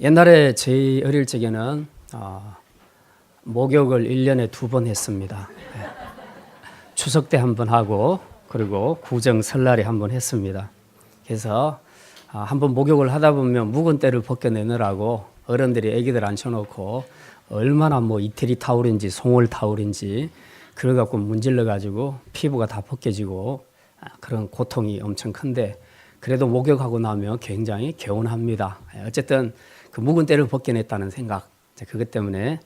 옛날에 저희 어릴 적에는 목욕을 1년에 2번 했습니다. 추석 때 1번 하고 그리고 구정 설날에 1번 했습니다. 그래서 한번 목욕을 하다 보면 묵은 때를 벗겨내느라고 어른들이 애기들 앉혀놓고 얼마나 이태리 타올인지 송월 타올인지 그걸 갖고 문질러 가지고 피부가 다 벗겨지고 그런 고통이 엄청 큰데 그래도 목욕하고 나면 굉장히 개운합니다. 어쨌든 그 묵은 때를 벗겨냈다는 생각, 그것 때문에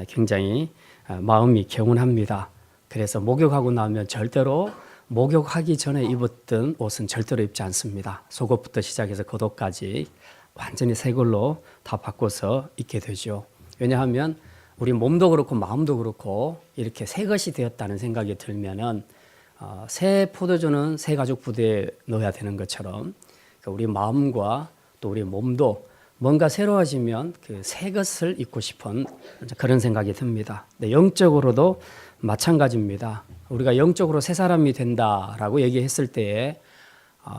굉장히 마음이 개운합니다. 그래서 목욕하고 나면 절대로 목욕하기 전에 입었던 옷은 절대로 입지 않습니다. 속옷부터 시작해서 겉옷까지 완전히 새 걸로 다 바꿔서 입게 되죠. 왜냐하면 우리 몸도 그렇고 마음도 그렇고 이렇게 새 것이 되었다는 생각이 들면은 새 포도주는 새 가죽 부대에 넣어야 되는 것처럼 우리 마음과 또 우리 몸도 뭔가 새로워지면 그 새 것을 입고 싶은 그런 생각이 듭니다. 네, 영적으로도 마찬가지입니다. 우리가 영적으로 새 사람이 된다라고 얘기했을 때에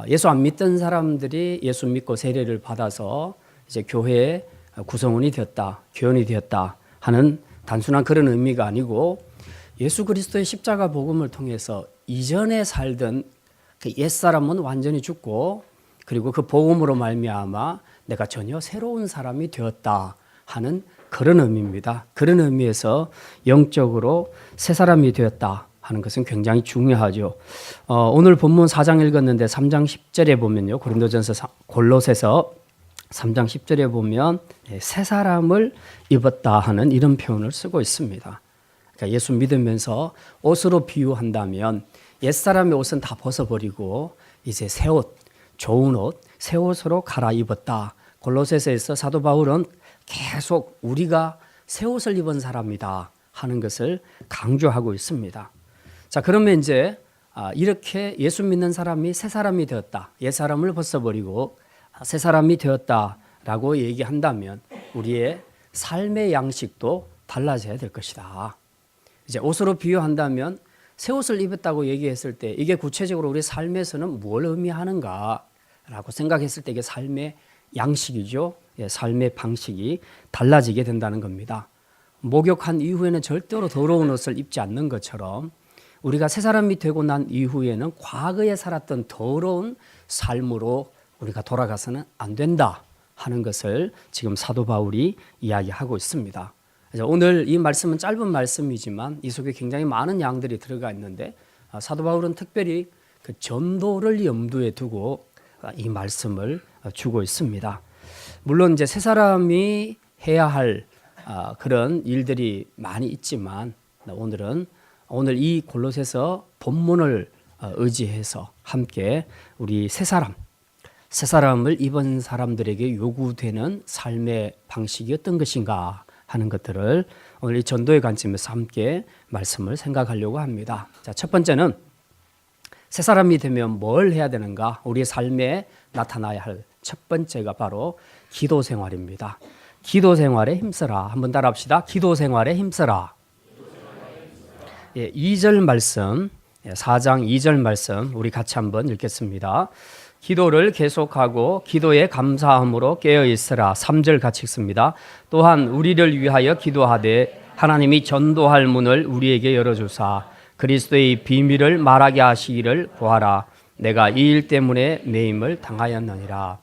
예수 안 믿던 사람들이 예수 믿고 세례를 받아서 이제 교회의 구성원이 되었다, 교원이 되었다 하는 단순한 그런 의미가 아니고 예수 그리스도의 십자가 복음을 통해서 이전에 살던 그 옛사람은 완전히 죽고 그리고 그 복음으로 말미암아 내가 전혀 새로운 사람이 되었다 하는 그런 의미입니다. 그런 의미에서 영적으로 새 사람이 되었다 하는 것은 굉장히 중요하죠. 오늘 본문 4장 읽었는데 3장 10절에 보면요. 골로새서 3장 10절에 보면 새 사람을 입었다 하는 이런 표현을 쓰고 있습니다. 그러니까 예수 믿으면서 옷으로 비유한다면 옛사람의 옷은 다 벗어버리고 이제 새 옷, 좋은 옷, 새 옷으로 갈아입었다. 골로새서에서 사도 바울은 계속 우리가 새 옷을 입은 사람이다 하는 것을 강조하고 있습니다. 자, 그러면 이제 이렇게 예수 믿는 사람이 새 사람이 되었다. 옛 사람을 벗어버리고 새 사람이 되었다라고 얘기한다면 우리의 삶의 양식도 달라져야 될 것이다. 이제 옷으로 비유한다면 새 옷을 입었다고 얘기했을 때 이게 구체적으로 우리 삶에서는 뭘 의미하는가라고 생각했을 때 이게 삶의 양식이죠. 삶의 방식이 달라지게 된다는 겁니다. 목욕한 이후에는 절대로 더러운 옷을 입지 않는 것처럼 우리가 새 사람이 되고 난 이후에는 과거에 살았던 더러운 삶으로 우리가 돌아가서는 안 된다 하는 것을 지금 사도 바울이 이야기하고 있습니다. 그래서 오늘 이 말씀은 짧은 말씀이지만 이 속에 굉장히 많은 양들이 들어가 있는데 사도 바울은 특별히 그 전도를 염두에 두고 이 말씀을 주고 있습니다. 물론 이제 새 사람이 해야 할 그런 일들이 많이 있지만 오늘 이 골로새서 본문을 의지해서 함께 우리 새 사람을 입은 사람들에게 요구되는 삶의 방식이 어떤 것인가 하는 것들을 오늘 이 전도의 관점에서 함께 말씀을 생각하려고 합니다. 자, 첫 번째는 새 사람이 되면 뭘 해야 되는가? 우리의 삶에 나타나야 할 첫 번째가 바로 기도 생활입니다. 기도 생활에 힘써라. 한번 따라합시다. 기도 생활에 힘써라. 2절 말씀, 4장 2절 말씀 우리 같이 한번 읽겠습니다. 기도를 계속하고 기도에 감사함으로 깨어있으라. 3절 같이 읽습니다. 또한 우리를 위하여 기도하되 하나님이 전도할 문을 우리에게 열어주사 그리스도의 비밀을 말하게 하시기를 구하라. 내가 이 일 때문에 매임을 당하였느니라.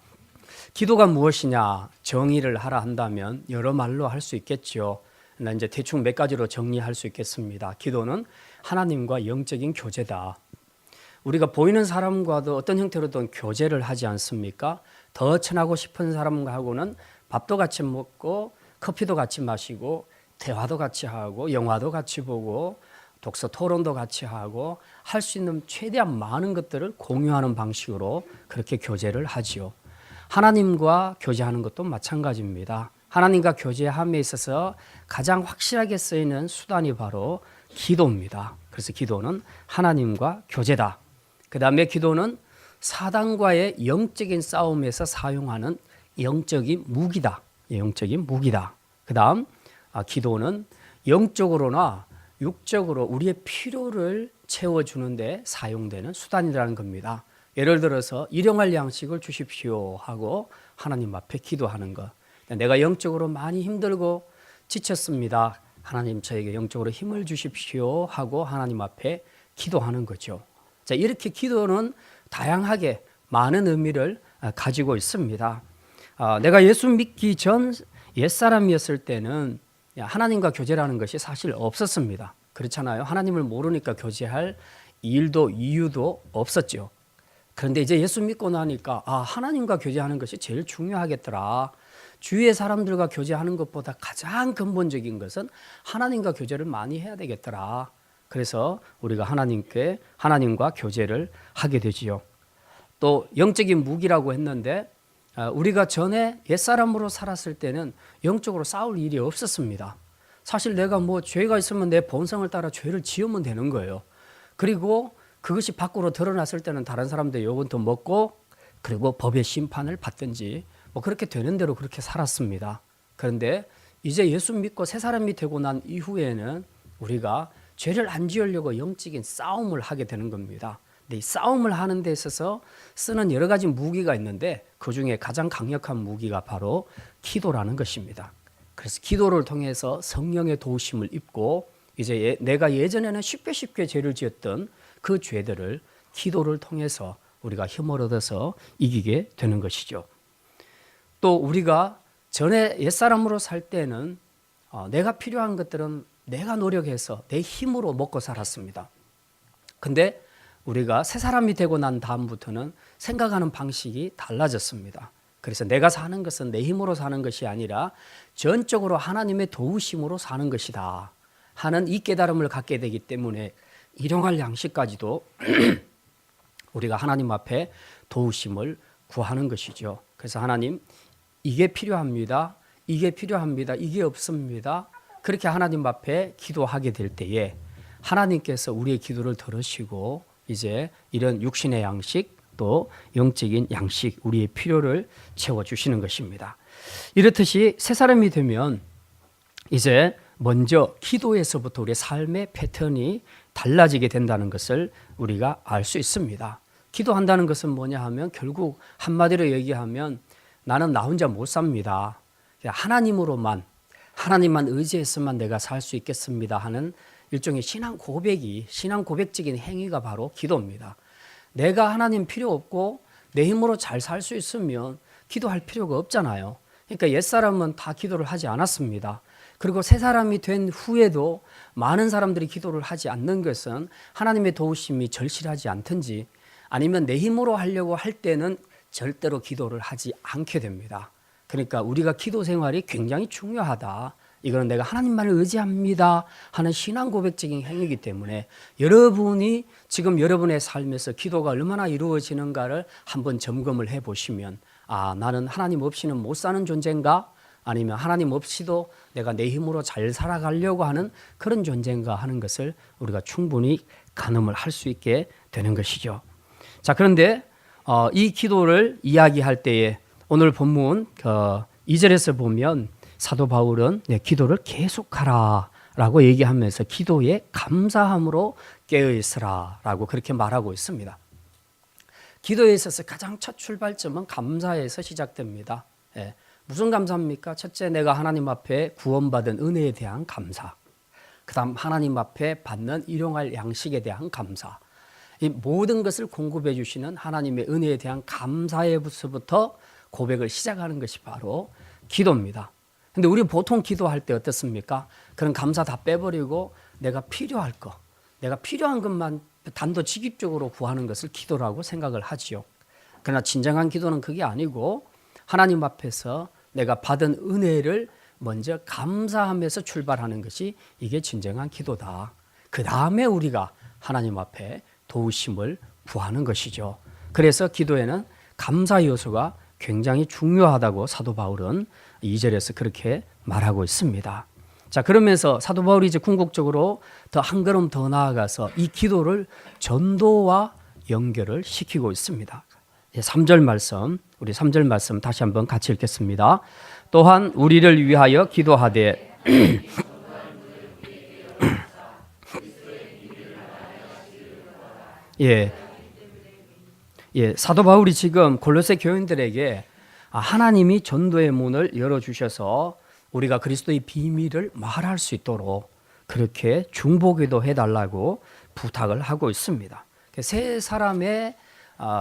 기도가 무엇이냐? 정의를 하라 한다면 여러 말로 할 수 있겠죠. 나 이제 대충 몇 가지로 정리할 수 있겠습니다. 기도는 하나님과 영적인 교제다. 우리가 보이는 사람과도 어떤 형태로든 교제를 하지 않습니까? 더 친하고 싶은 사람하고는 밥도 같이 먹고 커피도 같이 마시고 대화도 같이 하고 영화도 같이 보고 독서 토론도 같이 하고 할 수 있는 최대한 많은 것들을 공유하는 방식으로 그렇게 교제를 하지요. 하나님과 교제하는 것도 마찬가지입니다. 하나님과 교제함에 있어서 가장 확실하게 쓰이는 수단이 바로 기도입니다. 그래서 기도는 하나님과 교제다. 그 다음에 기도는 사단과의 영적인 싸움에서 사용하는 영적인 무기다. 영적인 무기다. 그 다음 기도는 영적으로나 육적으로 우리의 필요를 채워주는데 사용되는 수단이라는 겁니다. 예를 들어서 일용할 양식을 주십시오 하고 하나님 앞에 기도하는 것. 내가 영적으로 많이 힘들고 지쳤습니다. 하나님 저에게 영적으로 힘을 주십시오 하고 하나님 앞에 기도하는 거죠. 자, 이렇게 기도는 다양하게 많은 의미를 가지고 있습니다. 내가 예수 믿기 전 옛사람이었을 때는 하나님과 교제라는 것이 사실 없었습니다. 그렇잖아요. 하나님을 모르니까 교제할 일도 이유도 없었죠. 그런데 이제 예수 믿고 나니까 하나님과 교제하는 것이 제일 중요하겠더라. 주위의 사람들과 교제하는 것보다 가장 근본적인 것은 하나님과 교제를 많이 해야 되겠더라. 그래서 우리가 하나님과 교제를 하게 되지요. 또 영적인 무기라고 했는데 우리가 전에 옛사람으로 살았을 때는 영적으로 싸울 일이 없었습니다. 사실 내가 죄가 있으면 내 본성을 따라 죄를 지으면 되는 거예요. 그리고 그것이 밖으로 드러났을 때는 다른 사람들 욕은 더 먹고 그리고 법의 심판을 받든지 그렇게 되는 대로 그렇게 살았습니다. 그런데 이제 예수 믿고 새 사람이 되고 난 이후에는 우리가 죄를 안 지으려고 영적인 싸움을 하게 되는 겁니다. 근데 이 싸움을 하는 데 있어서 쓰는 여러 가지 무기가 있는데 그중에 가장 강력한 무기가 바로 기도라는 것입니다. 그래서 기도를 통해서 성령의 도우심을 입고 이제 내가 예전에는 쉽게 죄를 지었던 그 죄들을 기도를 통해서 우리가 힘을 얻어서 이기게 되는 것이죠. 또 우리가 전에 옛사람으로 살 때는 내가 필요한 것들은 내가 노력해서 내 힘으로 먹고 살았습니다. 근데 우리가 새 사람이 되고 난 다음부터는 생각하는 방식이 달라졌습니다. 그래서 내가 사는 것은 내 힘으로 사는 것이 아니라 전적으로 하나님의 도우심으로 사는 것이다 하는 이 깨달음을 갖게 되기 때문에 일용할 양식까지도 우리가 하나님 앞에 도우심을 구하는 것이죠. 그래서 하나님 이게 필요합니다. 이게 필요합니다. 이게 없습니다. 그렇게 하나님 앞에 기도하게 될 때에 하나님께서 우리의 기도를 들으시고 이제 이런 육신의 양식 또 영적인 양식 우리의 필요를 채워주시는 것입니다. 이렇듯이 새 사람이 되면 이제 먼저 기도에서부터 우리의 삶의 패턴이 달라지게 된다는 것을 우리가 알 수 있습니다. 기도한다는 것은 뭐냐 하면 결국 한마디로 얘기하면 나는 나 혼자 못 삽니다. 하나님만 의지해서만 내가 살 수 있겠습니다 하는 일종의 신앙 고백적인 행위가 바로 기도입니다. 내가 하나님 필요 없고 내 힘으로 잘 살 수 있으면 기도할 필요가 없잖아요. 그러니까 옛사람은 다 기도를 하지 않았습니다. 그리고 새 사람이 된 후에도 많은 사람들이 기도를 하지 않는 것은 하나님의 도우심이 절실하지 않든지 아니면 내 힘으로 하려고 할 때는 절대로 기도를 하지 않게 됩니다. 그러니까 우리가 기도 생활이 굉장히 중요하다. 이거는 내가 하나님만을 의지합니다 하는 신앙 고백적인 행위이기 때문에 여러분이 지금 여러분의 삶에서 기도가 얼마나 이루어지는가를 한번 점검을 해보시면 나는 하나님 없이는 못 사는 존재인가? 아니면 하나님 없이도 내가 내 힘으로 잘 살아가려고 하는 그런 존재인가 하는 것을 우리가 충분히 가늠을 할 수 있게 되는 것이죠. 자, 그런데 이 기도를 이야기할 때에 오늘 본문 2절에서 보면 사도 바울은 기도를 계속하라 라고 얘기하면서 기도에 감사함으로 깨어있으라 라고 그렇게 말하고 있습니다. 기도에 있어서 가장 첫 출발점은 감사에서 시작됩니다. 무슨 감사입니까? 첫째, 내가 하나님 앞에 구원받은 은혜에 대한 감사. 그 다음 하나님 앞에 받는 일용할 양식에 대한 감사. 이 모든 것을 공급해 주시는 하나님의 은혜에 대한 감사에서부터 고백을 시작하는 것이 바로 기도입니다. 근데 우리 보통 기도할 때 어떻습니까? 그런 감사 다 빼버리고 내가 필요한 것만 단도직입적으로 구하는 것을 기도라고 생각을 하지요. 그러나 진정한 기도는 그게 아니고 하나님 앞에서 내가 받은 은혜를 먼저 감사하면서 출발하는 것이 이게 진정한 기도다. 그 다음에 우리가 하나님 앞에 도우심을 구하는 것이죠. 그래서 기도에는 감사 요소가 굉장히 중요하다고 사도 바울은 2절에서 그렇게 말하고 있습니다. 자, 그러면서 사도 바울이 이제 궁극적으로 더 한 걸음 더 나아가서 이 기도를 전도와 연결을 시키고 있습니다. 3절 말씀, 우리 3절 말씀 다시 한번 같이 읽겠습니다. 또한 우리를 위하여 기도하되 사도 바울이 지금 골로새 교인들에게 하나님이 전도의 문을 열어주셔서 우리가 그리스도의 비밀을 말할 수 있도록 그렇게 중보기도 해달라고 부탁을 하고 있습니다. 세 사람의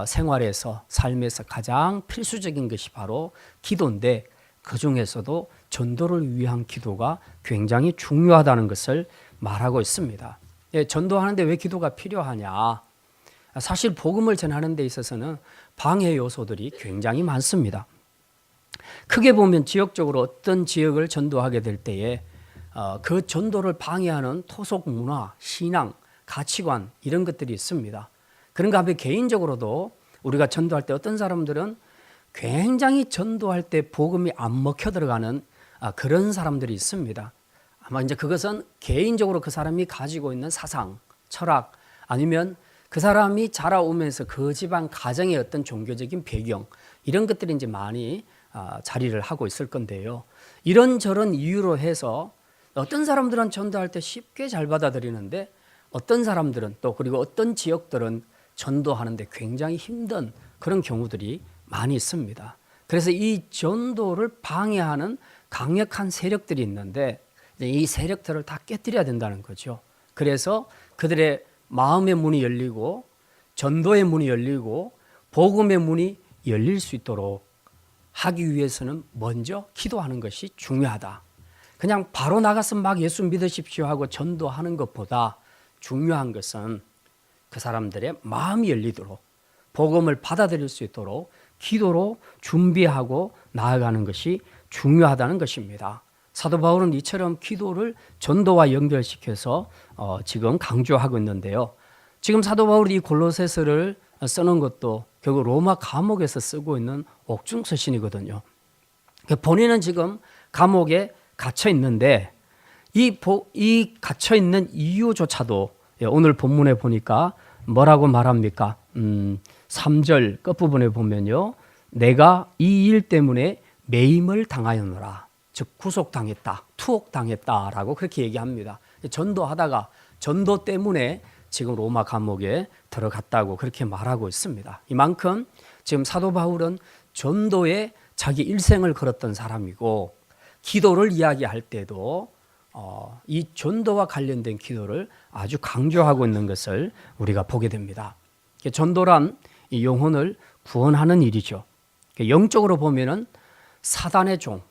생활에서 삶에서 가장 필수적인 것이 바로 기도인데 그 중에서도 전도를 위한 기도가 굉장히 중요하다는 것을 말하고 있습니다. 전도하는데 왜 기도가 필요하냐? 사실 복음을 전하는 데 있어서는 방해 요소들이 굉장히 많습니다. 크게 보면 지역적으로 어떤 지역을 전도하게 될 때에 그 전도를 방해하는 토속 문화, 신앙, 가치관 이런 것들이 있습니다. 그런가 하면 개인적으로도 우리가 전도할 때 어떤 사람들은 굉장히 전도할 때 복음이 안 먹혀 들어가는 그런 사람들이 있습니다. 아마 이제 그것은 개인적으로 그 사람이 가지고 있는 사상, 철학 아니면 그 사람이 자라오면서 그 집안 가정의 어떤 종교적인 배경 이런 것들이 이제 많이 자리를 하고 있을 건데요. 이런저런 이유로 해서 어떤 사람들은 전도할 때 쉽게 잘 받아들이는데 어떤 사람들은 또 그리고 어떤 지역들은 전도하는데 굉장히 힘든 그런 경우들이 많이 있습니다. 그래서 이 전도를 방해하는 강력한 세력들이 있는데 이 세력들을 다 깨뜨려야 된다는 거죠. 그래서 그들의 마음의 문이 열리고 전도의 문이 열리고 복음의 문이 열릴 수 있도록 하기 위해서는 먼저 기도하는 것이 중요하다. 그냥 바로 나가서 막 예수 믿으십시오 하고 전도하는 것보다 중요한 것은 그 사람들의 마음이 열리도록 복음을 받아들일 수 있도록 기도로 준비하고 나아가는 것이 중요하다는 것입니다. 사도 바울은 이처럼 기도를 전도와 연결시켜서 지금 강조하고 있는데요. 지금 사도 바울이 이 골로새서를 쓰는 것도 결국 로마 감옥에서 쓰고 있는 옥중서신이거든요. 본인은 지금 감옥에 갇혀 있는데 이 갇혀 있는 이유조차도 오늘 본문에 보니까 뭐라고 말합니까? 3절 끝부분에 보면요. 내가 이 일 때문에 매임을 당하였노라. 즉 구속당했다, 투옥당했다라고 그렇게 얘기합니다. 전도하다가 전도 때문에 지금 로마 감옥에 들어갔다고 그렇게 말하고 있습니다. 이만큼 지금 사도 바울은 전도에 자기 일생을 걸었던 사람이고 기도를 이야기할 때도 이 전도와 관련된 기도를 아주 강조하고 있는 것을 우리가 보게 됩니다. 전도란 이 영혼을 구원하는 일이죠. 영적으로 보면은 사단의 종,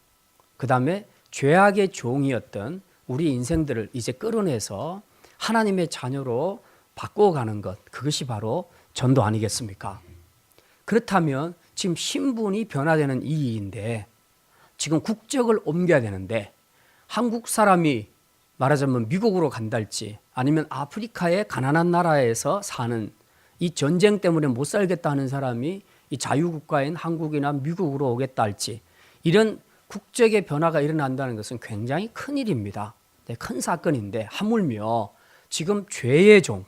그 다음에 죄악의 종이었던 우리 인생들을 이제 끌어내서 하나님의 자녀로 바꿔가는 것, 그것이 바로 전도 아니겠습니까? 그렇다면 지금 신분이 변화되는 이 일인데 지금 국적을 옮겨야 되는데 한국 사람이 말하자면 미국으로 간달지 아니면 아프리카의 가난한 나라에서 사는 이 전쟁 때문에 못 살겠다 하는 사람이 이 자유국가인 한국이나 미국으로 오겠다 할지 이런 국적의 변화가 일어난다는 것은 굉장히 큰 일입니다. 큰 사건인데 하물며 지금 죄의 종,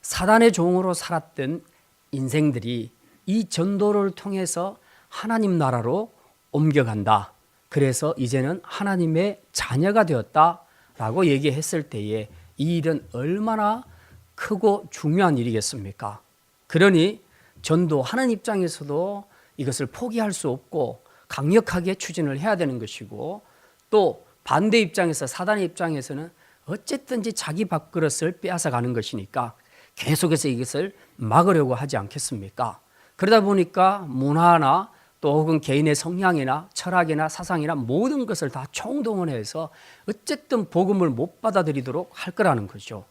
사단의 종으로 살았던 인생들이 이 전도를 통해서 하나님 나라로 옮겨간다. 그래서 이제는 하나님의 자녀가 되었다라고 얘기했을 때에 이 일은 얼마나 크고 중요한 일이겠습니까? 그러니 전도하는 입장에서도 이것을 포기할 수 없고 강력하게 추진을 해야 되는 것이고 또 반대 입장에서 사단의 입장에서는 어쨌든지 자기 밥그릇을 빼앗아 가는 것이니까 계속해서 이것을 막으려고 하지 않겠습니까? 그러다 보니까 문화나 또 혹은 개인의 성향이나 철학이나 사상이나 모든 것을 다 총동원해서 어쨌든 복음을 못 받아들이도록 할 거라는 거죠.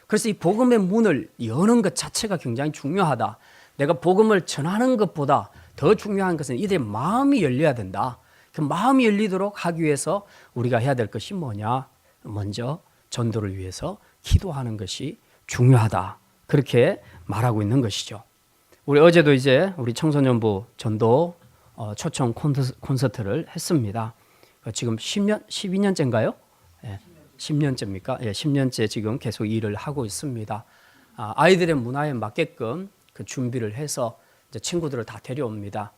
그래서 이 복음의 문을 여는 것 자체가 굉장히 중요하다. 내가 복음을 전하는 것보다 더 중요한 것은 이들의 마음이 열려야 된다. 그 마음이 열리도록 하기 위해서 우리가 해야 될 것이 뭐냐? 먼저 전도를 위해서 기도하는 것이 중요하다. 그렇게 말하고 있는 것이죠. 우리 어제도 이제 우리 청소년부 전도 초청 콘서트를 했습니다. 지금 12년째인가요? 예, 10년째입니까? 예, 10년째 지금 계속 일을 하고 있습니다. 아이들의 문화에 맞게끔 그 준비를 해서 이제 친구들을 다 데려옵니다.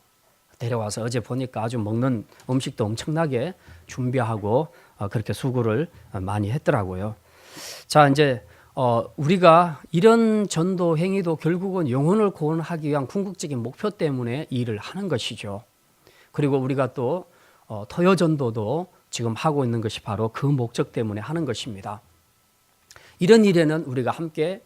데려와서 어제 보니까 아주 먹는 음식도 엄청나게 준비하고 그렇게 수고를 많이 했더라고요. 자, 이제 우리가 이런 전도 행위도 결국은 영혼을 구원하기 위한 궁극적인 목표 때문에 일을 하는 것이죠. 그리고 우리가 또 토요전도도 지금 하고 있는 것이 바로 그 목적 때문에 하는 것입니다. 이런 일에는 우리가 함께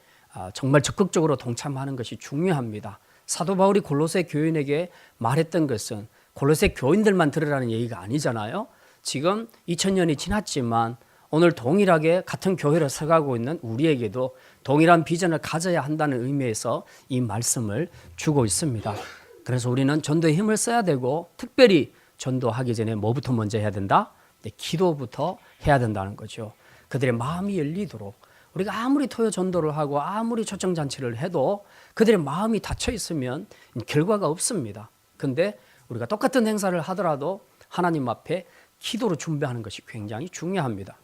정말 적극적으로 동참하는 것이 중요합니다. 사도 바울이 골로새 교인에게 말했던 것은 골로새 교인들만 들으라는 얘기가 아니잖아요. 지금 2000년이 지났지만 오늘 동일하게 같은 교회를 서가고 있는 우리에게도 동일한 비전을 가져야 한다는 의미에서 이 말씀을 주고 있습니다. 그래서 우리는 전도에 힘을 써야 되고, 특별히 전도하기 전에 뭐부터 먼저 해야 된다? 기도부터 해야 된다는 거죠. 그들의 마음이 열리도록, 우리가 아무리 토요 전도를 하고 아무리 초청잔치를 해도 그들의 마음이 닫혀 있으면 결과가 없습니다. 근데 우리가 똑같은 행사를 하더라도 하나님 앞에 기도로 준비하는 것이 굉장히 중요합니다.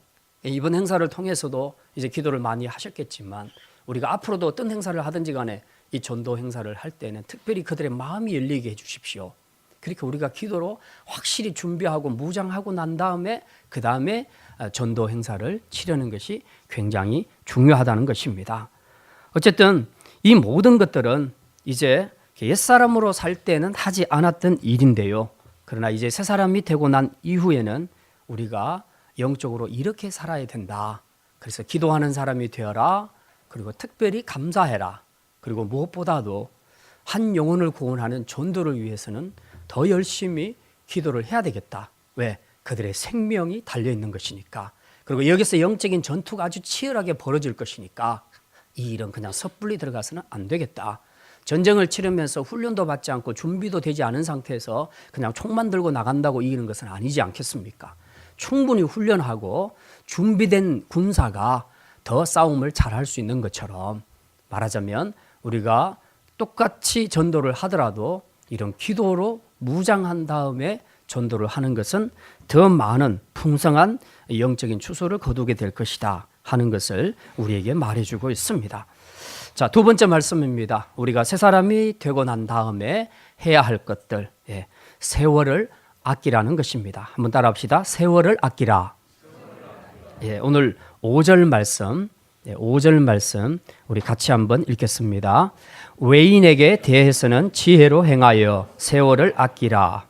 이번 행사를 통해서도 이제 기도를 많이 하셨겠지만, 우리가 앞으로도 어떤 행사를 하든지 간에 이 전도 행사를 할 때는 특별히 그들의 마음이 열리게 해주십시오. 그렇게 우리가 기도로 확실히 준비하고 무장하고 난 다음에 그 다음에 전도 행사를 치르는 것이 굉장히 중요하다는 것입니다. 어쨌든 이 모든 것들은 이제 옛사람으로 살 때는 하지 않았던 일인데요. 그러나 이제 새 사람이 되고 난 이후에는 우리가 영적으로 이렇게 살아야 된다. 그래서 기도하는 사람이 되어라. 그리고 특별히 감사해라. 그리고 무엇보다도 한 영혼을 구원하는 전도를 위해서는 더 열심히 기도를 해야 되겠다. 왜? 그들의 생명이 달려있는 것이니까. 그리고 여기서 영적인 전투가 아주 치열하게 벌어질 것이니까 이 일은 그냥 섣불리 들어가서는 안 되겠다. 전쟁을 치르면서 훈련도 받지 않고 준비도 되지 않은 상태에서 그냥 총만 들고 나간다고 이기는 것은 아니지 않겠습니까? 충분히 훈련하고 준비된 군사가 더 싸움을 잘할 수 있는 것처럼, 말하자면 우리가 똑같이 전도를 하더라도 이런 기도로 무장한 다음에 전도를 하는 것은 더 많은 풍성한 영적인 추수를 거두게 될 것이다 하는 것을 우리에게 말해주고 있습니다. 자, 두 번째 말씀입니다. 우리가 새 사람이 되고 난 다음에 해야 할 것들, 세월을 아끼라는 것입니다. 한번 따라합시다. 세월을 아끼라. 오늘 5절 말씀, 5절 말씀 우리 같이 한번 읽겠습니다. 외인에게 대해서는 지혜로 행하여 세월을 아끼라.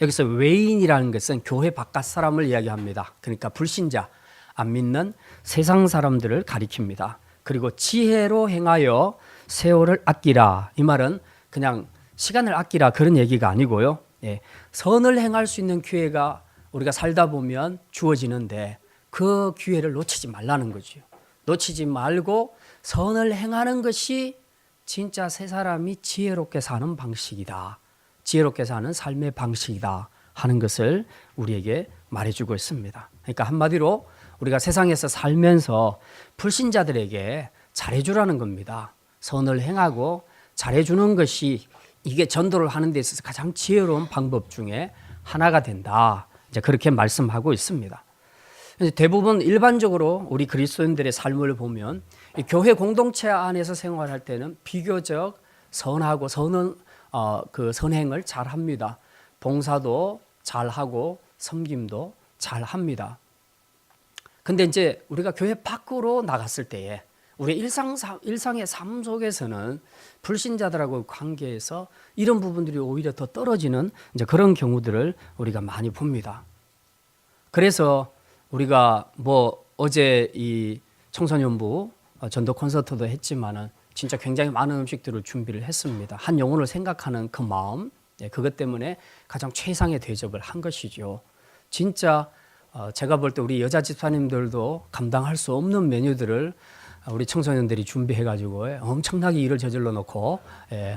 여기서 외인이라는 것은 교회 바깥 사람을 이야기합니다. 그러니까 불신자, 안 믿는 세상 사람들을 가리킵니다. 그리고 지혜로 행하여 세월을 아끼라. 이 말은 그냥 시간을 아끼라 그런 얘기가 아니고요. 선을 행할 수 있는 기회가 우리가 살다 보면 주어지는데 그 기회를 놓치지 말라는 거죠. 놓치지 말고 선을 행하는 것이 진짜 새 사람이 지혜롭게 사는 방식이다. 지혜롭게 사는 삶의 방식이다 하는 것을 우리에게 말해주고 있습니다. 그러니까 한마디로 우리가 세상에서 살면서 불신자들에게 잘해주라는 겁니다. 선을 행하고 잘해주는 것이 이게 전도를 하는 데 있어서 가장 지혜로운 방법 중에 하나가 된다. 이제 그렇게 말씀하고 있습니다. 대부분 일반적으로 우리 그리스도인들의 삶을 보면 교회 공동체 안에서 생활할 때는 비교적 선하고 선행을 잘 합니다. 봉사도 잘 하고 섬김도 잘 합니다. 근데 이제 우리가 교회 밖으로 나갔을 때에 우리 일상의 삶 속에서는 불신자들하고 관계에서 이런 부분들이 오히려 더 떨어지는 이제 그런 경우들을 우리가 많이 봅니다. 그래서 우리가 어제 이 청소년부 전도 콘서트도 했지만은 진짜 굉장히 많은 음식들을 준비를 했습니다. 한 영혼을 생각하는 그 마음, 그것 때문에 가장 최상의 대접을 한 것이죠. 진짜 제가 볼 때 우리 여자 집사님들도 감당할 수 없는 메뉴들을 우리 청소년들이 준비해가지고 엄청나게 일을 저질러 놓고,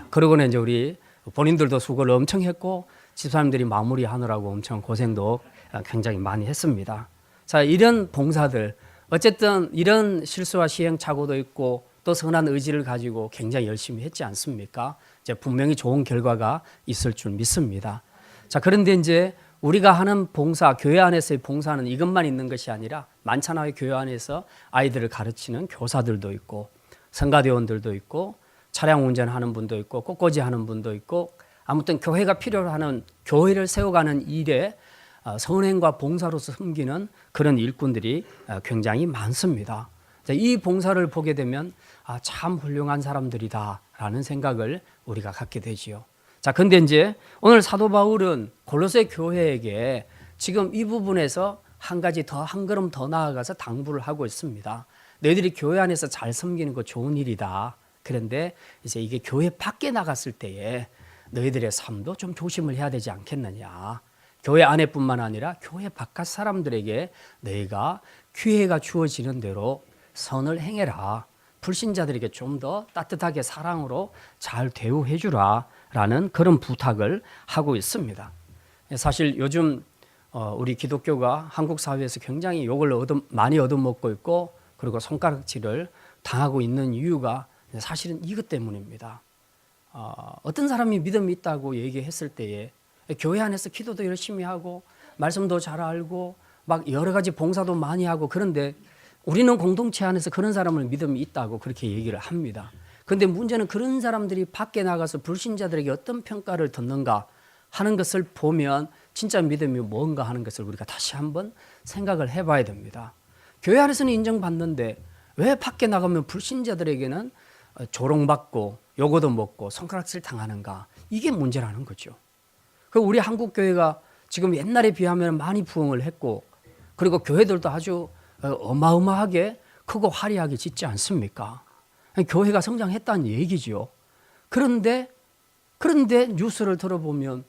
그러고는 이제 우리 본인들도 수고를 엄청 했고 집사님들이 마무리하느라고 엄청 고생도 굉장히 많이 했습니다. 자, 이런 봉사들, 어쨌든 이런 실수와 시행착오도 있고 또 선한 의지를 가지고 굉장히 열심히 했지 않습니까? 이제 분명히 좋은 결과가 있을 줄 믿습니다. 자, 그런데 이제 우리가 하는 봉사, 교회 안에서의 봉사는 이것만 있는 것이 아니라 많잖아요. 교회 안에서 아이들을 가르치는 교사들도 있고 성가대원들도 있고 차량 운전하는 분도 있고 꽃꽂이 하는 분도 있고, 아무튼 교회가 필요로 하는, 교회를 세워가는 일에 선행과 봉사로서 섬기는 그런 일꾼들이 굉장히 많습니다. 이 봉사를 보게 되면 참 훌륭한 사람들이다 라는 생각을 우리가 갖게 되지요. 자, 근데 이제 오늘 사도 바울은 골로새 교회에게 지금 이 부분에서 한 가지 더, 한 걸음 더 나아가서 당부를 하고 있습니다. 너희들이 교회 안에서 잘 섬기는 거 좋은 일이다. 그런데 이제 이게 교회 밖에 나갔을 때에 너희들의 삶도 좀 조심을 해야 되지 않겠느냐. 교회 안에뿐만 아니라 교회 바깥 사람들에게 너희가 기회가 주어지는 대로 선을 행해라. 불신자들에게 좀 더 따뜻하게 사랑으로 잘 대우해 주라 라는 그런 부탁을 하고 있습니다. 사실 요즘 우리 기독교가 한국 사회에서 굉장히 욕을 많이 얻어먹고 있고 그리고 손가락질을 당하고 있는 이유가 사실은 이것 때문입니다. 어떤 사람이 믿음이 있다고 얘기했을 때에 교회 안에서 기도도 열심히 하고 말씀도 잘 알고 막 여러 가지 봉사도 많이 하고 그런데 우리는 공동체 안에서 그런 사람을 믿음이 있다고 그렇게 얘기를 합니다. 그런데 문제는 그런 사람들이 밖에 나가서 불신자들에게 어떤 평가를 듣는가 하는 것을 보면 진짜 믿음이 뭔가 하는 것을 우리가 다시 한번 생각을 해봐야 됩니다. 교회 안에서는 인정받는데 왜 밖에 나가면 불신자들에게는 조롱받고 요거도 먹고 손가락질 당하는가? 이게 문제라는 거죠. 그 우리 한국 교회가 지금 옛날에 비하면 많이 부흥을 했고 그리고 교회들도 아주 어마어마하게 크고 화려하게 짓지 않습니까? 교회가 성장했다는 얘기지요. 그런데 뉴스를 들어보면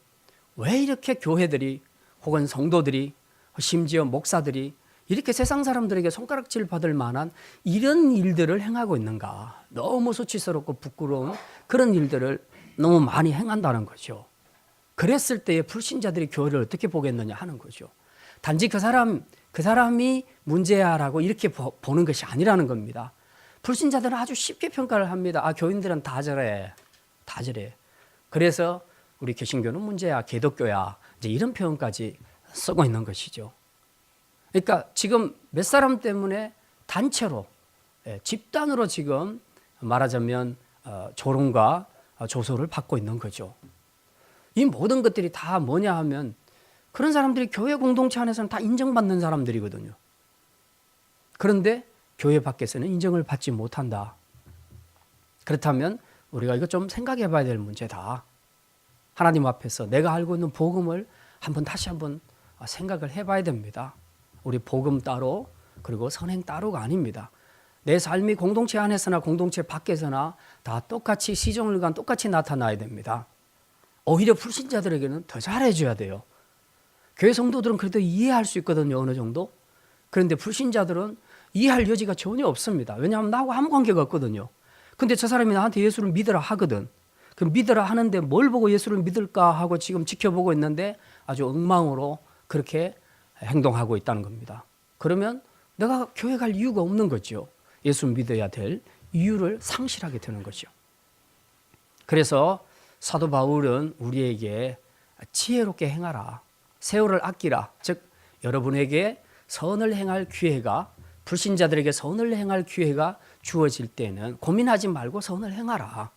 왜 이렇게 교회들이 혹은 성도들이 심지어 목사들이 이렇게 세상 사람들에게 손가락질 받을 만한 이런 일들을 행하고 있는가? 너무 수치스럽고 부끄러운 그런 일들을 너무 많이 행한다는 거죠. 그랬을 때에 불신자들이 교회를 어떻게 보겠느냐 하는 거죠. 단지 그 사람이 문제야라고 이렇게 보는 것이 아니라는 겁니다. 불신자들은 아주 쉽게 평가를 합니다. 교인들은 다 저래. 다 저래. 그래서 우리 개신교는 문제야, 개독교야. 이제 이런 표현까지 쓰고 있는 것이죠. 그러니까 지금 몇 사람 때문에 단체로, 집단으로 지금 말하자면 조롱과 조소를 받고 있는 거죠. 이 모든 것들이 다 뭐냐 하면 그런 사람들이 교회 공동체 안에서는 다 인정받는 사람들이거든요. 그런데 교회 밖에서는 인정을 받지 못한다. 그렇다면 우리가 이거 좀 생각해 봐야 될 문제다. 하나님 앞에서 내가 알고 있는 복음을 다시 한번 생각을 해봐야 됩니다. 우리 복음 따로 그리고 선행 따로가 아닙니다. 내 삶이 공동체 안에서나 공동체 밖에서나 다 똑같이 시종일관 똑같이 나타나야 됩니다. 오히려 불신자들에게는 더 잘해줘야 돼요. 교회 성도들은 그래도 이해할 수 있거든요, 어느 정도. 그런데 불신자들은 이해할 여지가 전혀 없습니다. 왜냐하면 나하고 아무 관계가 없거든요. 근데 저 사람이 나한테 예수를 믿으라 하거든. 그럼 믿으라 하는데 뭘 보고 예수를 믿을까 하고 지금 지켜보고 있는데 아주 엉망으로 그렇게 행동하고 있다는 겁니다. 그러면 내가 교회 갈 이유가 없는 거죠. 예수 믿어야 될 이유를 상실하게 되는 거죠. 그래서 사도 바울은 우리에게 지혜롭게 행하라. 세월을 아끼라. 즉 여러분에게 선을 행할 기회가 불신자들에게 선을 행할 기회가 주어질 때는 고민하지 말고 선을 행하라.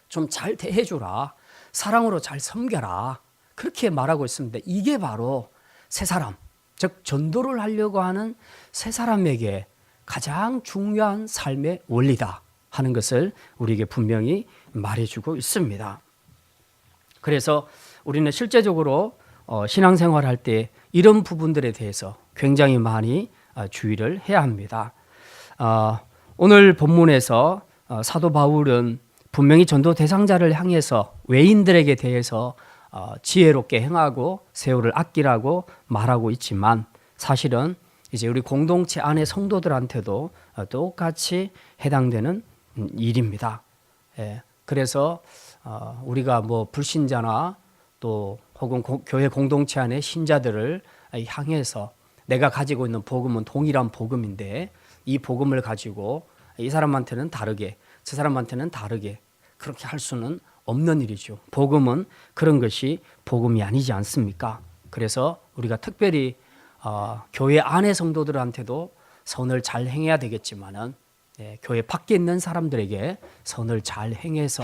좀 잘 대해주라. 사랑으로 잘 섬겨라. 그렇게 말하고 있습니다. 이게 바로 새 사람, 즉 전도를 하려고 하는 새 사람에게 가장 중요한 삶의 원리다 하는 것을 우리에게 분명히 말해주고 있습니다. 그래서 우리는 실제적으로 신앙생활할 때 이런 부분들에 대해서 굉장히 많이 주의를 해야 합니다. 오늘 본문에서 사도 바울은 분명히 전도 대상자를 향해서 외인들에게 대해서 지혜롭게 행하고 세월을 아끼라고 말하고 있지만 사실은 이제 우리 공동체 안의 성도들한테도 똑같이 해당되는 일입니다. 그래서 우리가 뭐 불신자나 또 혹은 교회 공동체 안의 신자들을 향해서 내가 가지고 있는 복음은 동일한 복음인데 이 복음을 가지고 이 사람한테는 다르게 저 사람한테는 다르게 그렇게 할 수는 없는 일이죠. 복음은 그런 것이 복음이 아니지 않습니까? 그래서 우리가 특별히 교회 안의 성도들한테도 선을 잘 행해야 되겠지만은 교회 밖에 있는 사람들에게 선을 잘 행해서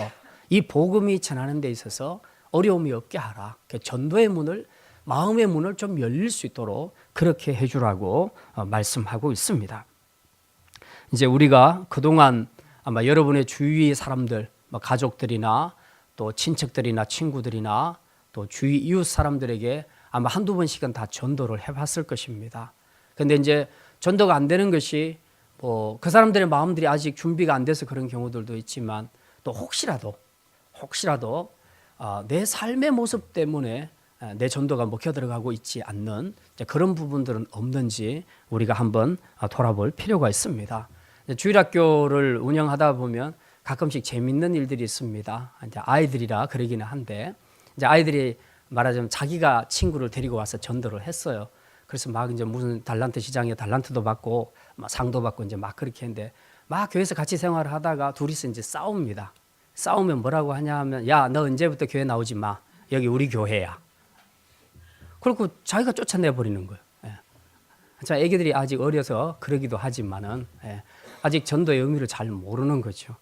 이 복음이 전하는 데 있어서 어려움이 없게 하라. 전도의 문을 마음의 문을 좀 열릴 수 있도록 그렇게 해주라고 말씀하고 있습니다. 이제 우리가 그동안 아마 여러분의 주위의 사람들, 가족들이나 또 친척들이나 친구들이나 또 주위 이웃 사람들에게 아마 한두 번씩은 다 전도를 해봤을 것입니다. 근데 이제 전도가 안 되는 것이 뭐 그 사람들의 마음들이 아직 준비가 안 돼서 그런 경우들도 있지만 또 혹시라도 내 삶의 모습 때문에 내 전도가 먹혀 들어가고 있지 않는 그런 부분들은 없는지 우리가 한번 돌아볼 필요가 있습니다. 주일학교를 운영하다 보면 가끔씩 재밌는 일들이 있습니다. 이제 아이들이라 그러기는 한데 이제 아이들이 말하자면 자기가 친구를 데리고 와서 전도를 했어요. 그래서 막 이제 무슨 달란트 시장에 달란트도 받고 막 상도 받고 이제 막 그렇게 했는데 막 교회에서 같이 생활을 하다가 둘이서 이제 싸웁니다. 싸우면 뭐라고 하냐 하면 야, 너 언제부터 교회 나오지 마. 여기 우리 교회야. 그리고 자기가 쫓아내 버리는 거예요. 자, 애기들이 아직 어려서 그러기도 하지만은 아직 전도의 의미를 잘 모르는 거죠.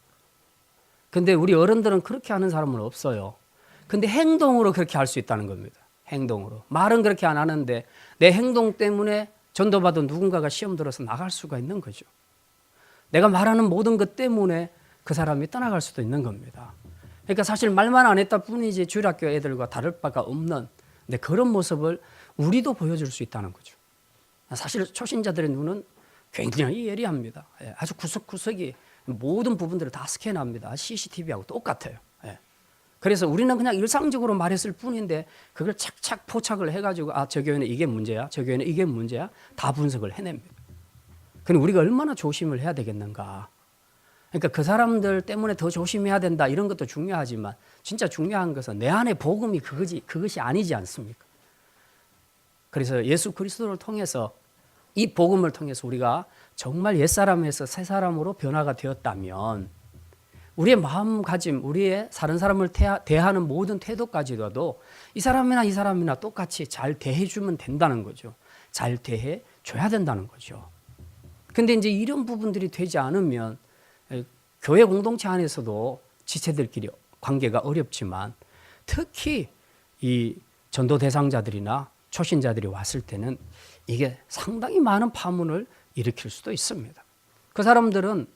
근데 우리 어른들은 그렇게 하는 사람은 없어요. 근데 행동으로 그렇게 할 수 있다는 겁니다. 행동으로. 말은 그렇게 안 하는데 내 행동 때문에 전도받은 누군가가 시험 들어서 나갈 수가 있는 거죠. 내가 말하는 모든 것 때문에 그 사람이 떠나갈 수도 있는 겁니다. 그러니까 사실 말만 안 했다 뿐이지 주일학교 애들과 다를 바가 없는 근데 그런 모습을 우리도 보여줄 수 있다는 거죠. 사실 초신자들의 눈은 굉장히 예리합니다. 아주 구석구석이 모든 부분들을 다 스캔합니다. CCTV하고 똑같아요. 그래서 우리는 그냥 일상적으로 말했을 뿐인데 그걸 착착 포착을 해가지고 저 교회는 이게 문제야, 저 교회는 이게 문제야 다 분석을 해냅니다. 그럼 우리가 얼마나 조심을 해야 되겠는가. 그러니까 그 사람들 때문에 더 조심해야 된다 이런 것도 중요하지만 진짜 중요한 것은 내 안에 복음이 그것이 아니지 않습니까? 그래서 예수 그리스도를 통해서 이 복음을 통해서 우리가 정말 옛사람에서 새사람으로 변화가 되었다면 우리의 마음가짐, 우리의 다른 사람을 대하는 모든 태도까지도 이 사람이나 똑같이 잘 대해주면 된다는 거죠. 잘 대해줘야 된다는 거죠. 근데 이제 이런 부분들이 되지 않으면 교회 공동체 안에서도 지체들끼리 관계가 어렵지만 특히 이 전도 대상자들이나 초신자들이 왔을 때는 이게 상당히 많은 파문을 일으킬 수도 있습니다. 그 사람들은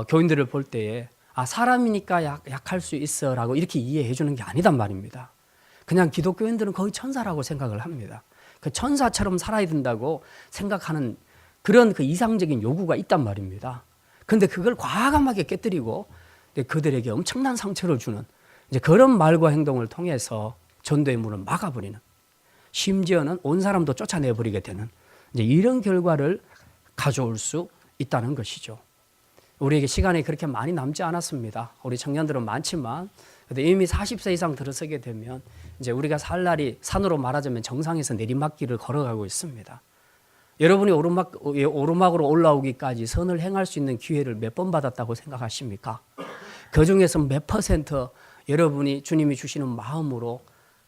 교인들을 볼 때에 사람이니까 약할 수 있어라고 이렇게 이해해 주는 게 아니단 말입니다. 그냥 기독교인들은 거의 천사라고 생각을 합니다. 그 천사처럼 살아야 된다고 생각하는 그런 그 이상적인 요구가 있단 말입니다. 그런데 그걸 과감하게 깨뜨리고 그들에게 엄청난 상처를 주는 이제 그런 말과 행동을 통해서 전도의 문을 막아버리는 심지어는 온 사람도 쫓아내버리게 되는 이제 이런 결과를 가져올 수 있다는 것이죠. 우리에게 시간이 그렇게 많이 남지 않았습니다. 우리 청년들은 많지만 이미 40세 이상 들어서게 되면 이제 우리가 살 날이 산으로 말하자면 정상에서 내리막길을 걸어가고 있습니다. 여러분이 오르막으로 올라오기까지 선을 행할 수 있는 기회를 몇 번 받았다고 생각하십니까? 그 중에서 몇 퍼센트 여러분이 주님이 주시는 마음으로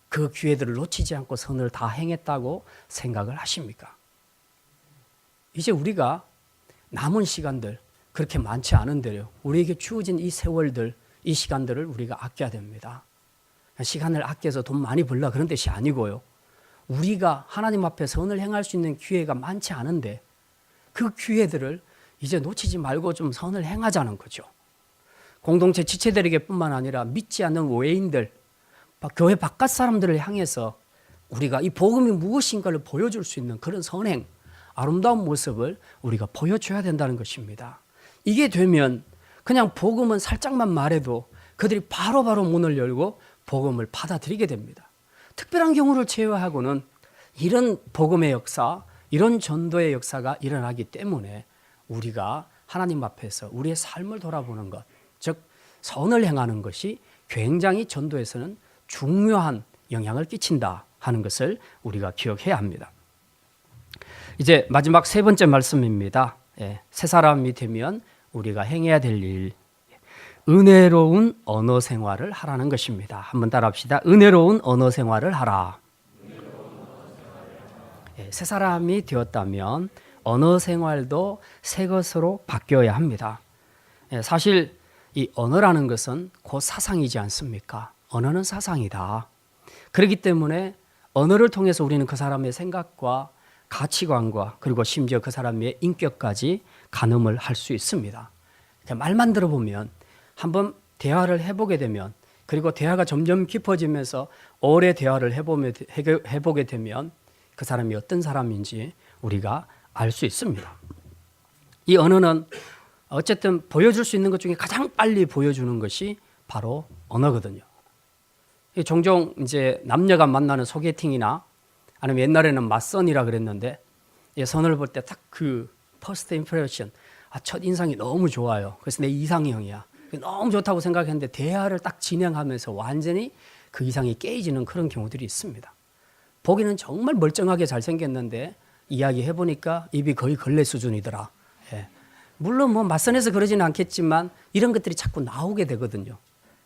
그 기회들을 놓치지 않고 선을 다 행했다고 생각을 하십니까? 이제 우리가 남은 시간들 그렇게 많지 않은데요. 우리에게 주어진 이 세월들, 이 시간들을 우리가 아껴야 됩니다. 시간을 아껴서 돈 많이 벌라 그런 뜻이 아니고요. 우리가 하나님 앞에 선을 행할 수 있는 기회가 많지 않은데 그 기회들을 이제 놓치지 말고 좀 선을 행하자는 거죠. 공동체 지체들에게 뿐만 아니라 믿지 않는 외인들, 교회 바깥 사람들을 향해서 우리가 이 복음이 무엇인가를 보여줄 수 있는 그런 선행, 아름다운 모습을 우리가 보여줘야 된다는 것입니다. 이게 되면 그냥 복음은 살짝만 말해도 그들이 바로바로 문을 열고 복음을 받아들이게 됩니다. 특별한 경우를 제외하고는 이런 복음의 역사, 이런 전도의 역사가 일어나기 때문에 우리가 하나님 앞에서 우리의 삶을 돌아보는 것, 즉 선을 행하는 것이 굉장히 전도에서는 중요한 영향을 끼친다 하는 것을 우리가 기억해야 합니다. 이제 마지막 세 번째 말씀입니다. 새 사람이 되면 우리가 행해야 될 일, 은혜로운 언어 생활을 하라는 것입니다. 한번 따라합시다. 은혜로운 언어 생활을 하라. 새 사람이 되었다면 언어 생활도 새 것으로 바뀌어야 합니다. 사실 이 언어라는 것은 곧 사상이지 않습니까? 언어는 사상이다. 그렇기 때문에 언어를 통해서 우리는 그 사람의 생각과 가치관과 그리고 심지어 그 사람의 인격까지 가늠을 할 수 있습니다. 말만 들어보면 한번 대화를 해보게 되면 그리고 대화가 점점 깊어지면서 오래 대화를 해보게 되면 그 사람이 어떤 사람인지 우리가 알 수 있습니다. 이 언어는 어쨌든 보여줄 수 있는 것 중에 가장 빨리 보여주는 것이 바로 언어거든요. 종종 이제 남녀가 만나는 소개팅이나 아니면 옛날에는 맞선이라 그랬는데 선을 볼 때 딱 그 퍼스트 임프레션, 첫 인상이 너무 좋아요. 그래서 내 이상형이야. 너무 좋다고 생각했는데 대화를 딱 진행하면서 완전히 그 이상이 깨지는 그런 경우들이 있습니다. 보기는 정말 멀쩡하게 잘생겼는데 이야기해보니까 입이 거의 걸레 수준이더라. 예. 물론 뭐 맞선에서 그러지는 않겠지만 이런 것들이 자꾸 나오게 되거든요.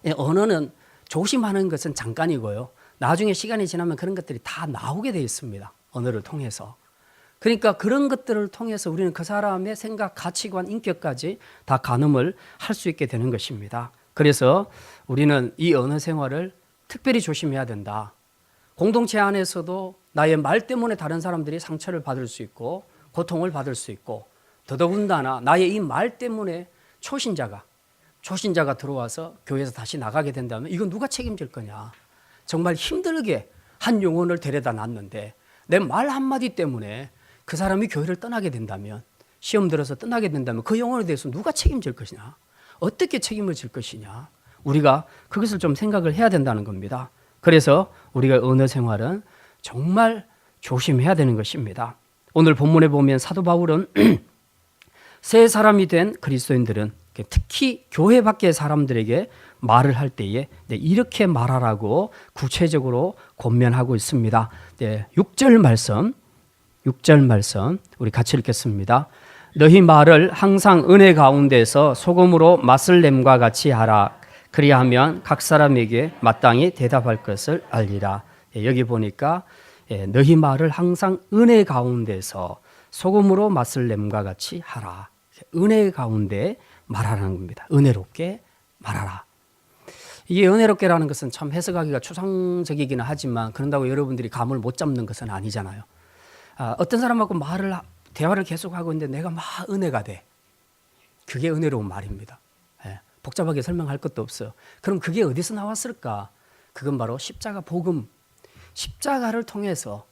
예, 언어는 조심하는 것은 잠깐이고요. 나중에 시간이 지나면 그런 것들이 다 나오게 되어 있습니다. 언어를 통해서. 그러니까 그런 것들을 통해서 우리는 그 사람의 생각, 가치관, 인격까지 다 가늠을 할 수 있게 되는 것입니다. 그래서 우리는 이 언어 생활을 특별히 조심해야 된다. 공동체 안에서도 나의 말 때문에 다른 사람들이 상처를 받을 수 있고 고통을 받을 수 있고 더더군다나 나의 이 말 때문에 초신자가 들어와서 교회에서 다시 나가게 된다면 이건 누가 책임질 거냐. 정말 힘들게 한 영혼을 데려다 놨는데 내 말 한마디 때문에 그 사람이 교회를 떠나게 된다면, 시험 들어서 떠나게 된다면 그 영혼에 대해서 누가 책임질 것이냐, 어떻게 책임을 질 것이냐, 우리가 그것을 좀 생각을 해야 된다는 겁니다. 그래서 우리가 언어 생활은 정말 조심해야 되는 것입니다. 오늘 본문에 보면 사도 바울은 새 사람이 된 그리스도인들은 특히 교회 밖의 사람들에게 말을 할 때에 이렇게 말하라고 구체적으로 권면하고 있습니다. 6절 말씀 우리 같이 읽겠습니다. 너희 말을 항상 은혜 가운데서 소금으로 맛을 냄과 같이 하라. 그리하면 각 사람에게 마땅히 대답할 것을 알리라. 여기 보니까 너희 말을 항상 은혜 가운데서 소금으로 맛을 냄과 같이 하라. 은혜 가운데 말하라는 겁니다. 은혜롭게 말하라. 이게 은혜롭게라는 것은 참 해석하기가 추상적이기는 하지만 그런다고 여러분들이 감을 못 잡는 것은 아니잖아요. 어떤 사람하고 대화를 계속하고 있는데 내가 막 은혜가 돼. 그게 은혜로운 말입니다. 복잡하게 설명할 것도 없어요. 그럼 그게 어디서 나왔을까? 그건 바로 십자가 복음. 십자가를 통해서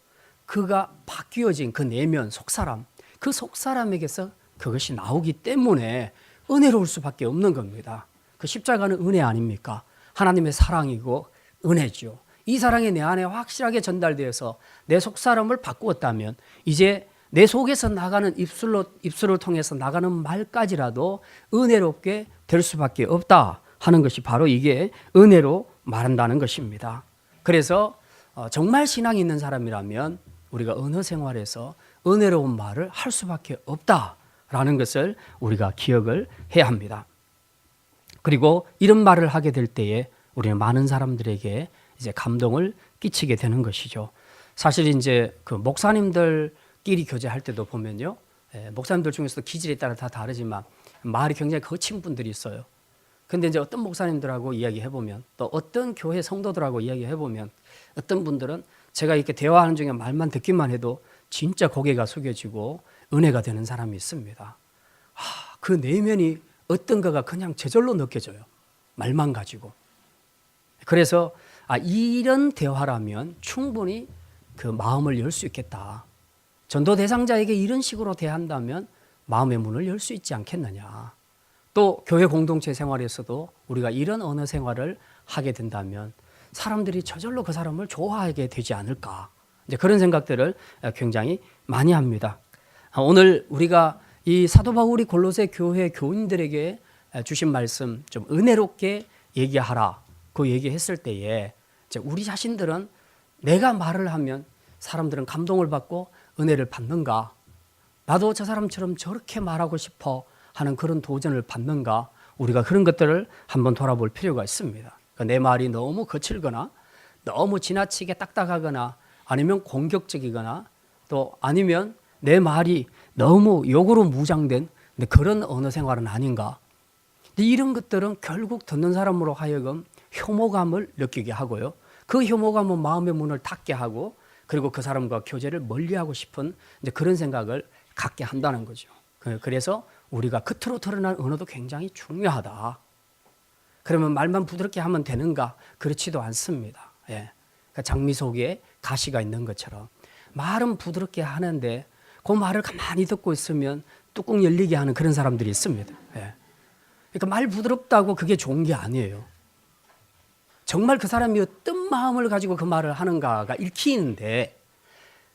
그가 바뀌어진 그 내면 속사람, 그 속사람에게서 그것이 나오기 때문에 은혜로울 수밖에 없는 겁니다. 그 십자가는 은혜 아닙니까? 하나님의 사랑이고 은혜죠. 이 사랑이 내 안에 확실하게 전달되어서 내 속사람을 바꾸었다면 이제 내 속에서 나가는 입술을 통해서 나가는 말까지라도 은혜롭게 될 수밖에 없다 하는 것이 바로 이게 은혜로 말한다는 것입니다. 그래서 정말 신앙이 있는 사람이라면 우리가 언어 생활에서 은혜로운 말을 할 수밖에 없다라는 것을 우리가 기억을 해야 합니다. 그리고 이런 말을 하게 될 때에 우리는 많은 사람들에게 이제 감동을 끼치게 되는 것이죠. 사실 이제 그 목사님들끼리 교제할 때도 보면요, 목사님들 중에서도 기질에 따라 다 다르지만 말이 굉장히 거친 분들이 있어요. 근데 이제 어떤 목사님들하고 이야기해 보면, 또 어떤 교회 성도들하고 이야기해 보면, 어떤 분들은 제가 이렇게 대화하는 중에 말만 듣기만 해도 진짜 고개가 숙여지고 은혜가 되는 사람이 있습니다. 그 내면이 어떤가가 그냥 저절로 느껴져요. 말만 가지고. 그래서 이런 대화라면 충분히 그 마음을 열 수 있겠다. 전도 대상자에게 이런 식으로 대한다면 마음의 문을 열 수 있지 않겠느냐. 또 교회 공동체 생활에서도 우리가 이런 언어 생활을 하게 된다면 사람들이 저절로 그 사람을 좋아하게 되지 않을까. 이제 그런 생각들을 굉장히 많이 합니다. 오늘 우리가 이 사도 바울이 골로새 교회 교인들에게 주신 말씀, 좀 은혜롭게 얘기하라, 그 얘기했을 때에 우리 자신들은 내가 말을 하면 사람들은 감동을 받고 은혜를 받는가, 나도 저 사람처럼 저렇게 말하고 싶어 하는 그런 도전을 받는가, 우리가 그런 것들을 한번 돌아볼 필요가 있습니다. 그러니까 내 말이 너무 거칠거나 너무 지나치게 딱딱하거나 아니면 공격적이거나 또 아니면 내 말이 너무 욕으로 무장된 그런 언어 생활은 아닌가. 이런 것들은 결국 듣는 사람으로 하여금 혐오감을 느끼게 하고요. 그 혐오감은 마음의 문을 닫게 하고 그리고 그 사람과 교제를 멀리하고 싶은 이제 그런 생각을 갖게 한다는 거죠. 그래서 우리가 겉으로 드러난 언어도 굉장히 중요하다. 그러면 말만 부드럽게 하면 되는가? 그렇지도 않습니다. 예. 그러니까 장미 속에 가시가 있는 것처럼 말은 부드럽게 하는데 그 말을 가만히 듣고 있으면 뚜껑 열리게 하는 그런 사람들이 있습니다. 예. 그러니까 말 부드럽다고 그게 좋은 게 아니에요. 정말 그 사람이 어떤 마음을 가지고 그 말을 하는가가 읽히는데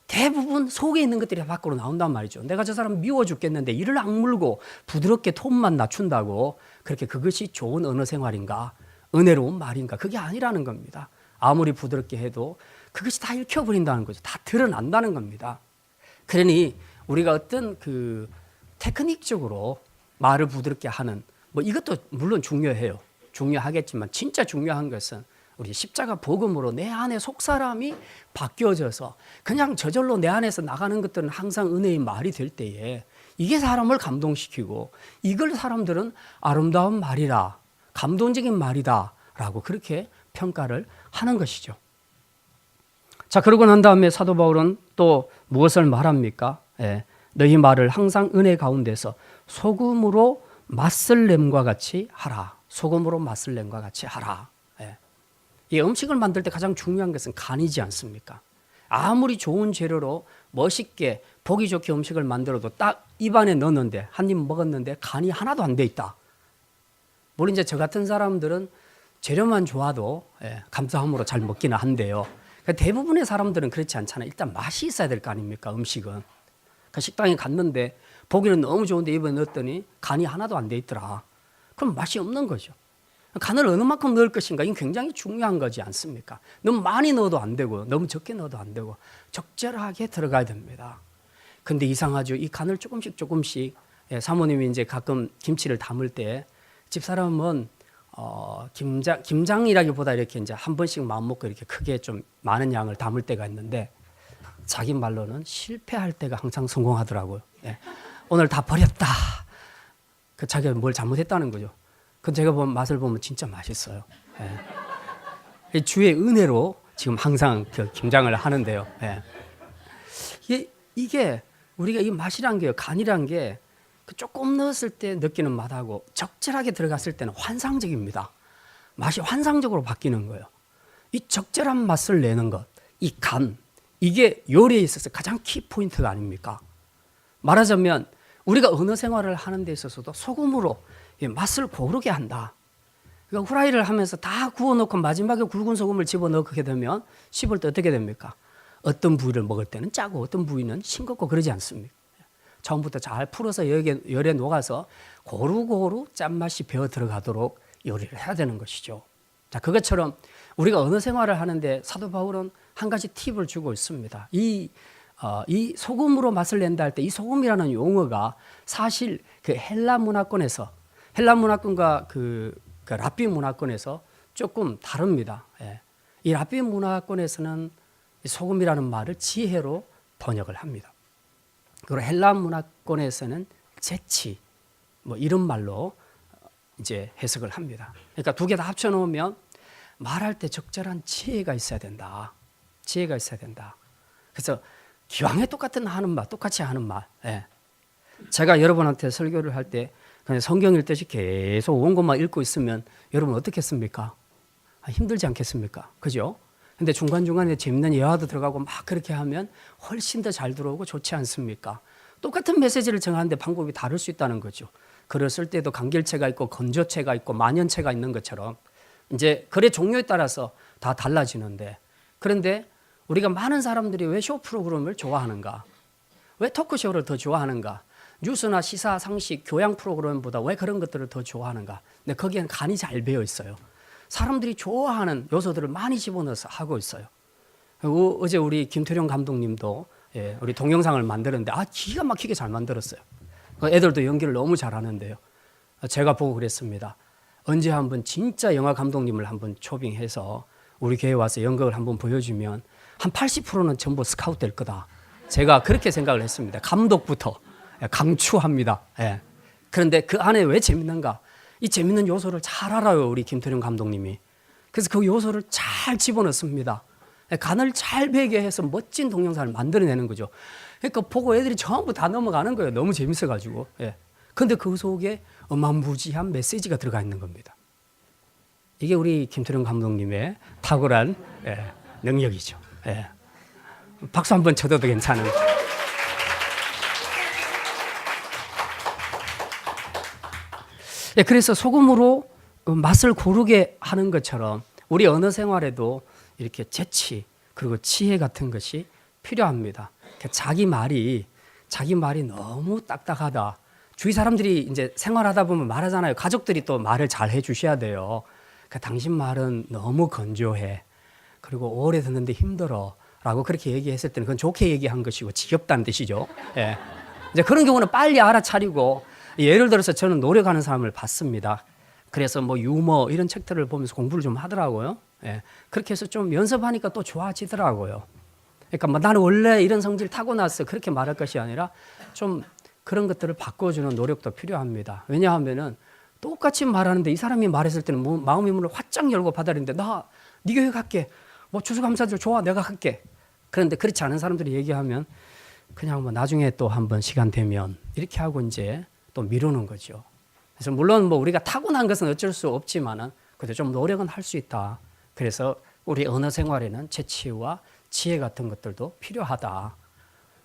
대부분 속에 있는 것들이 밖으로 나온단 말이죠. 내가 저 사람 미워 죽겠는데 이를 악물고 부드럽게 톤만 낮춘다고 그렇게 그것이 좋은 언어 생활인가? 은혜로운 말인가? 그게 아니라는 겁니다. 아무리 부드럽게 해도 그것이 다 읽혀버린다는 거죠. 다 드러난다는 겁니다. 그러니 우리가 어떤 그 테크닉적으로 말을 부드럽게 하는 뭐 이것도 물론 중요해요. 중요하겠지만 진짜 중요한 것은 우리 십자가 복음으로 내 안에 속사람이 바뀌어져서 그냥 저절로 내 안에서 나가는 것들은 항상 은혜의 말이 될 때에 이게 사람을 감동시키고 이걸 사람들은 아름다운 말이라 감동적인 말이다 라고 그렇게 평가를 하는 것이죠. 자, 그러고 난 다음에 사도 바울은 또 무엇을 말합니까? 예, 너희 말을 항상 은혜 가운데서 소금으로 맛을 냄과 같이 하라. 소금으로 맛을 냄과 같이 하라. 예. 이 음식을 만들 때 가장 중요한 것은 간이지 않습니까? 아무리 좋은 재료로 멋있게 보기 좋게 음식을 만들어도 딱 입안에 넣었는데 한 입 먹었는데 간이 하나도 안 돼 있다. 물론 이제 저 같은 사람들은 재료만 좋아도 감사함으로 잘 먹기는 한데요. 대부분의 사람들은 그렇지 않잖아요. 일단 맛이 있어야 될 거 아닙니까? 음식은. 그 식당에 갔는데 보기는 너무 좋은데 입에 넣었더니 간이 하나도 안 돼 있더라. 그럼 맛이 없는 거죠. 간을 어느 만큼 넣을 것인가 이건 굉장히 중요한 거지 않습니까? 너무 많이 넣어도 안 되고 너무 적게 넣어도 안 되고 적절하게 들어가야 됩니다. 근데 이상하죠. 이 간을 조금씩 사모님이 이제 가끔 김치를 담을 때 집사람은 김장이라기보다 이렇게 이제 한 번씩 마음 먹고 이렇게 크게 좀 많은 양을 담을 때가 있는데 자기 말로는 실패할 때가 항상 성공하더라고요. 예. 오늘 다 버렸다. 그 자기가 뭘 잘못했다는 거죠. 그 제가 본 맛을 보면 진짜 맛있어요. 예. 주의 은혜로 지금 항상 그 김장을 하는데요. 예. 이게 우리가 이 맛이란 게요, 간이란 게 조금 넣었을 때 느끼는 맛하고 적절하게 들어갔을 때는 환상적입니다. 맛이 환상적으로 바뀌는 거예요. 이 적절한 맛을 내는 것, 이 간, 이게 요리에 있어서 가장 키포인트가 아닙니까? 말하자면 우리가 언어 생활을 하는 데 있어서도 소금으로 맛을 고르게 한다. 그러니까 후라이를 하면서 다 구워놓고 마지막에 굵은 소금을 집어넣게 되면 씹을 때 어떻게 됩니까? 어떤 부위를 먹을 때는 짜고 어떤 부위는 싱겁고 그러지 않습니까? 처음부터 잘 풀어서 열에 녹아서 고루고루 짠맛이 배어 들어가도록 요리를 해야 되는 것이죠. 자, 그것처럼 우리가 언어 생활을 하는데 사도 바울은 한 가지 팁을 주고 있습니다. 이 소금으로 맛을 낸다 할 때 이 소금이라는 용어가 사실 그 헬라 문화권과 그 랍비 문화권에서 조금 다릅니다. 예. 이 랍비 문화권에서는 소금이라는 말을 지혜로 번역을 합니다. 그리고 헬라 문화권에서는 재치 뭐 이런 말로 이제 해석을 합니다. 그러니까 두 개 다 합쳐 놓으면 말할 때 적절한 지혜가 있어야 된다. 지혜가 있어야 된다. 그래서 기왕에 똑같이 하는 말. 예. 제가 여러분한테 설교를 할 때 그냥 성경 읽듯이 계속 원고만 읽고 있으면 여러분 어떻겠습니까? 힘들지 않겠습니까? 그죠? 근데 중간중간에 재밌는 예화도 들어가고 막 그렇게 하면 훨씬 더 잘 들어오고 좋지 않습니까? 똑같은 메시지를 정하는데 방법이 다를 수 있다는 거죠. 글을 쓸 때도 간결체가 있고 건조체가 있고 만연체가 있는 것처럼 이제 글의 종류에 따라서 다 달라지는데 그런데 우리가 많은 사람들이 왜 쇼 프로그램을 좋아하는가? 왜 토크쇼를 더 좋아하는가? 뉴스나 시사, 상식, 교양 프로그램보다 왜 그런 것들을 더 좋아하는가? 근데 거기에는 간이 잘 배어 있어요. 사람들이 좋아하는 요소들을 많이 집어넣어서 하고 있어요. 그리고 어제 우리 김태룡 감독님도 우리 동영상을 만들었는데 기가 막히게 잘 만들었어요. 애들도 연기를 너무 잘하는데요. 제가 보고 그랬습니다. 언제 한번 진짜 영화 감독님을 한번 초빙해서 우리 교회 와서 연극을 한번 보여주면 한 80%는 전부 스카우트 될 거다. 제가 그렇게 생각을 했습니다. 감독부터 강추합니다. 예. 그런데 그 안에 왜 재밌는가? 이 재밌는 요소를 잘 알아요, 우리 김태룡 감독님이. 그래서 그 요소를 잘 집어넣습니다. 간을 잘 배게 해서 멋진 동영상을 만들어내는 거죠. 그러니까 보고 애들이 전부 다 넘어가는 거예요. 너무 재밌어가지고. 예. 근데 그 속에 어마무지한 메시지가 들어가 있는 겁니다. 이게 우리 김태룡 감독님의 탁월한 능력이죠. 박수 한번 쳐도 괜찮은. 그래서 소금으로 맛을 고르게 하는 것처럼 우리 언어 생활에도 이렇게 재치 그리고 지혜 같은 것이 필요합니다. 자기 말이 너무 딱딱하다. 주위 사람들이 이제 생활하다 보면 말하잖아요. 가족들이 또 말을 잘 해주셔야 돼요. 당신 말은 너무 건조해. 그리고 오래 듣는데 힘들어. 라고 그렇게 얘기했을 때는 그건 좋게 얘기한 것이고 지겹다는 뜻이죠. 이제 그런 경우는 빨리 알아차리고, 예를 들어서 저는 노력하는 사람을 봤습니다. 그래서 뭐 유머 이런 책들을 보면서 공부를 좀 하더라고요. 그렇게 해서 좀 연습하니까 또 좋아지더라고요. 그러니까 뭐 나는 원래 이런 성질 타고났어 그렇게 말할 것이 아니라 좀 그런 것들을 바꿔주는 노력도 필요합니다. 왜냐하면은 똑같이 말하는데 이 사람이 말했을 때는 뭐 마음의 문을 활짝 열고 받아들이는데 나 네 교회 갈게. 뭐 추수감사절 좋아 내가 갈게. 그런데 그렇지 않은 사람들이 얘기하면 그냥 뭐 나중에 또 한번 시간 되면 이렇게 하고 이제 또 미루는 거죠. 그래서 물론 뭐 우리가 타고난 것은 어쩔 수 없지만은 그래도 좀 노력은 할 수 있다. 그래서 우리 언어 생활에는 재치와 지혜 같은 것들도 필요하다.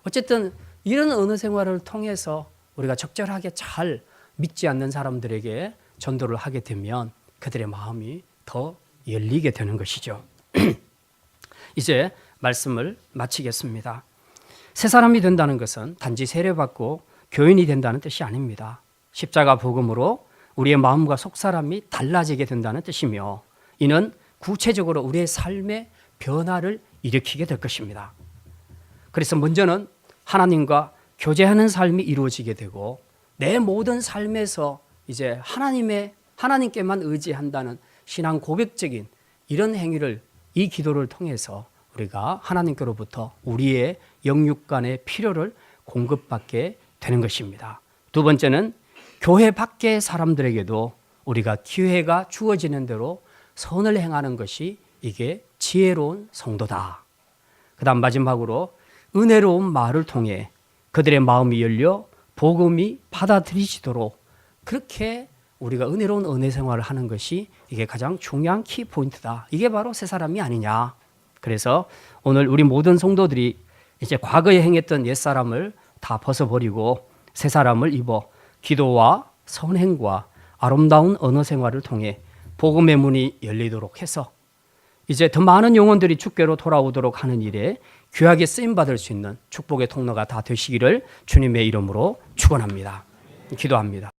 어쨌든 이런 언어 생활을 통해서 우리가 적절하게 잘 믿지 않는 사람들에게 전도를 하게 되면 그들의 마음이 더 열리게 되는 것이죠. 이제 말씀을 마치겠습니다. 새 사람이 된다는 것은 단지 세례받고 교인이 된다는 뜻이 아닙니다. 십자가 복음으로 우리의 마음과 속사람이 달라지게 된다는 뜻이며 이는 구체적으로 우리의 삶의 변화를 일으키게 될 것입니다. 그래서 먼저는 하나님과 교제하는 삶이 이루어지게 되고 내 모든 삶에서 이제 하나님께만 의지한다는 신앙 고백적인 이런 행위를 이 기도를 통해서 우리가 하나님께로부터 우리의 영육간의 필요를 공급받게 되는 것입니다. 두 번째는 교회 밖의 사람들에게도 우리가 기회가 주어지는 대로 선을 행하는 것이 이게 지혜로운 성도다. 그 다음 마지막으로 은혜로운 말을 통해 그들의 마음이 열려 복음이 받아들이시도록 그렇게 우리가 은혜로운 은혜 생활을 하는 것이 이게 가장 중요한 키포인트다. 이게 바로 새 사람이 아니냐. 그래서 오늘 우리 모든 성도들이 이제 과거에 행했던 옛사람을 다 벗어버리고 새 사람을 입어 기도와 선행과 아름다운 언어 생활을 통해 복음의 문이 열리도록 해서 이제 더 많은 영혼들이 주께로 돌아오도록 하는 일에 귀하게 쓰임받을 수 있는 축복의 통로가 다 되시기를 주님의 이름으로 축원합니다. 기도합니다.